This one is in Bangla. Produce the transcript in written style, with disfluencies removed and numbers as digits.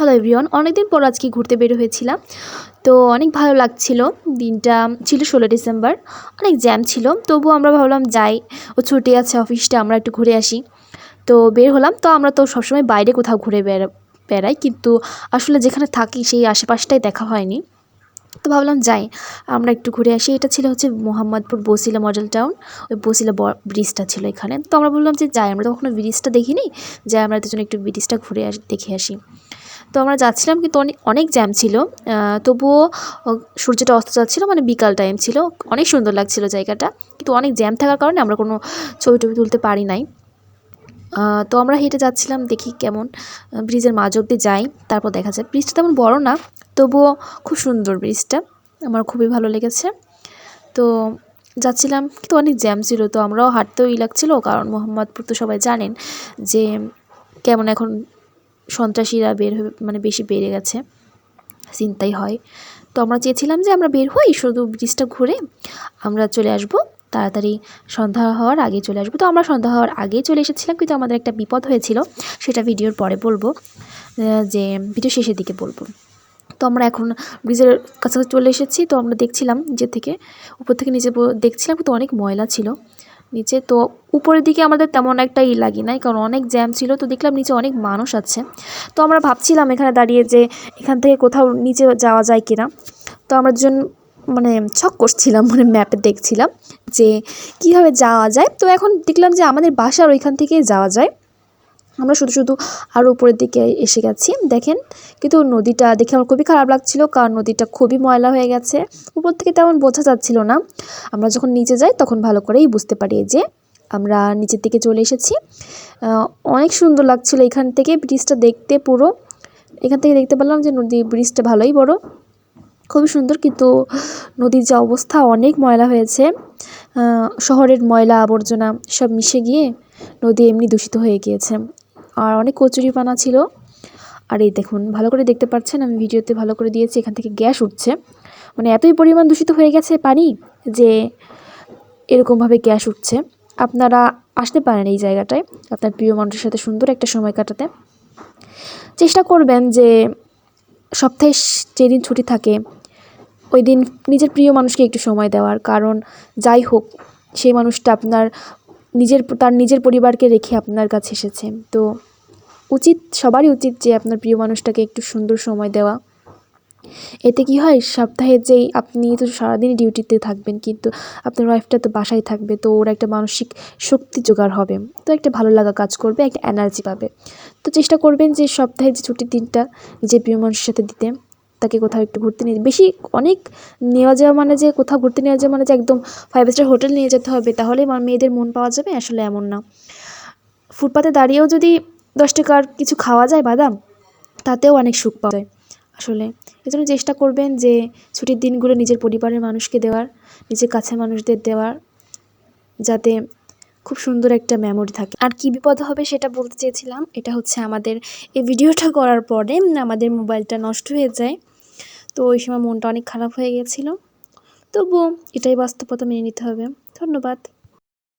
হ্যালো এভরিওয়ান, অনেকদিন পর আজকে ঘুরতে বের হয়েছিলাম। তো অনেক ভালো লাগছিল। দিনটা ছিল 16 ডিসেম্বর। অনেক জ্যাম ছিল, তবুও আমরা ভাবলাম যাই, ও ছুটি আছে অফিসটা, আমরা একটু ঘুরে আসি। তো বের হলাম। তো আমরা তো সবসময় বাইরে কোথাও ঘুরে বেড়াই, কিন্তু আসলে যেখানে থাকি সেই আশেপাশটাই দেখা হয়নি। তো ভাবলাম যাই, আমরা একটু ঘুরে আসি। এটা ছিল হচ্ছে মোহাম্মদপুর বসিলা মডেল টাউন। ওই বসিলা ব্রিজটা ছিল এখানে। তো আমরা বললাম যে যাই, আমরা তো কখনো ব্রিজটা দেখিনি, যাই আমরা দুজনে একটু ব্রিজটা ঘুরে দেখে আসি। তো আমরা যাচ্ছিলাম, কিন্তু অনেক অনেক জ্যাম ছিল। তবুও সূর্যটা অস্ত যাচ্ছিলো, মানে বিকাল টাইম ছিল, অনেক সুন্দর লাগছিল জায়গাটা। কিন্তু অনেক জ্যাম থাকার কারণে আমরা কোনো ছবি টবি তুলতে পারি নাই। তো আমরা হেঁটে যাচ্ছিলাম, দেখি কেমন ব্রিজের মাঝ অব্দি যাই, তারপর দেখা যায়। ব্রিজটা তেমন বড় না, তবুও খুব সুন্দর ব্রিজটা, আমার খুবই ভালো লেগেছে। তো যাচ্ছিলাম, কিন্তু অনেক জ্যাম ছিল, তো আমরাও হাঁটতেও লাগছিল, কারণ মোহাম্মদপুর তো সবাই জানেন যে কেমন এখন সন্ত্রাসীরা মানে বেশি বেড়ে গেছে, চিন্তাই হয়। তো আমরা চেয়েছিলাম যে আমরা বের হই, শুধু ব্রিজটা ঘুরে আমরা চলে আসব, তাড়াতাড়ি সন্ধ্যা হওয়ার আগে চলে আসবো। তো আমরা সন্ধ্যা হওয়ার আগেই চলে এসেছিলাম, কিন্তু আমাদের একটা বিপদ হয়েছিল, সেটা ভিডিওর পরে বলবো, যে ভিডিও শেষের দিকে বলবো। তো আমরা এখন ব্রিজের কাছাকাছি চলে এসেছি। তো আমরা দেখছিলাম যে থেকে উপর থেকে নিচে দেখছিলাম, কিন্তু অনেক ময়লা ছিল নিচে। তো উপরের দিকে আমাদের তেমন একটা লাগে নাই, কারণ অনেক জ্যাম ছিল। তো দেখলাম নিচে অনেক মানুষ আছে। তো আমরা ভাবছিলাম এখানে দাঁড়িয়ে যে এখান থেকে কোথাও নিচে যাওয়া যায় কিনা। তো আমরা দুজন মানে ছক করছিলাম, মানে ম্যাপে দেখছিলাম যে কীভাবে যাওয়া যায়। তো এখন দেখলাম যে আমাদের বাসার ওইখান থেকেই যাওয়া যায়। আমরা শুধু আরও উপরের দিকে এসে গেছি, দেখেন। কিন্তু নদীটা দেখে আমার খুবই খারাপ লাগছিল, কারণ নদীটা খুবই ময়লা হয়ে গেছে। উপর থেকে তেমন বোঝা যাচ্ছিল না। আমরা যখন নিচে যাই তখন ভালো করেই বুঝতে পারি যে আমরা নিচের দিকে চলে এসেছি। অনেক সুন্দর লাগছিল এখান থেকে ব্রিজটা দেখতে। পুরো এখান থেকে দেখতে পেলাম যে ব্রিজটা ভালোই বড়, খুবই সুন্দর। কিন্তু নদীর যে অবস্থা, অনেক ময়লা হয়েছে। শহরের ময়লা আবর্জনা সব মিশে গিয়ে নদী এমনি দূষিত হয়ে গিয়েছে। আর অনেক কচুরিপানা ছিল। আর এই দেখুন, ভালো করে দেখতে পাচ্ছেন, আমি ভিডিওতে ভালো করে দিয়েছি, এখান থেকে গ্যাস উঠছে। মানে এতই পরিমাণ দূষিত হয়ে গেছে পানি যে এরকমভাবে গ্যাস উঠছে। আপনারা আসতে পারেন এই জায়গাটায় আপনার প্রিয় মানুষের সাথে সুন্দর একটা সময় কাটাতে। চেষ্টা করবেন যে সপ্তাহে যেদিন ছুটি থাকে ওই দিন নিজের প্রিয় মানুষকে একটু সময় দেওয়ার, কারণ যাই হোক সেই মানুষটা আপনার তার নিজের পরিবারকে রেখে আপনার কাছে এসেছে। তো সবারই উচিত যে আপনার প্রিয় মানুষটাকে একটু সুন্দর সময় দেওয়া। এতে কি হয়, সপ্তাহে যেই আপনি তো সারাদিনই ডিউটিতে থাকবেন, কিন্তু আপনার ওয়াইফটা তো বাসায় থাকবে, তো ওর একটা মানসিক শক্তি জোগাড় হবে, তো একটা ভালো লাগা কাজ করবে, একটা এনার্জি পাবে। তো চেষ্টা করবেন যে সপ্তাহে যে ছুটির দিনটা নিজের প্রিয় মানুষের সাথে দিতে, তাকে কোথাও একটু ঘুরতে নিয়ে, বেশি অনেক নেওয়া যাওয়া মানে যে কোথাও ঘুরতে নেওয়া যাওয়া মানে যে একদম 5 স্টার হোটেল নিয়ে যেতে হবে তাহলেই মেয়েদের মন পাওয়া যাবে, আসলে এমন না। ফুটপাতে দাঁড়িয়েও যদি 10 টাকার কিছু খাওয়া যায়, বাদাম, তাতেও অনেক সুখ পাওয়া যায় আসলে। এজন্য চেষ্টা করবেন যে ছুটির দিনগুলো নিজের পরিবারের মানুষকে দেওয়ার, নিজের কাছের মানুষদের দেওয়ার, যাতে খুব সুন্দর একটা মেমোরি থাকে। আর কি বিপদ হবে সেটা বলতে চেয়েছিলাম, এটা হচ্ছে আমাদের এই ভিডিওটা করার পরে আমাদের মোবাইলটা নষ্ট হয়ে যায়। তো ওই সময় মনটা অনেক খারাপ হয়ে গেছিলো। তবুও এটাই বাস্তবতা, মেনে নিতে হবে। ধন্যবাদ।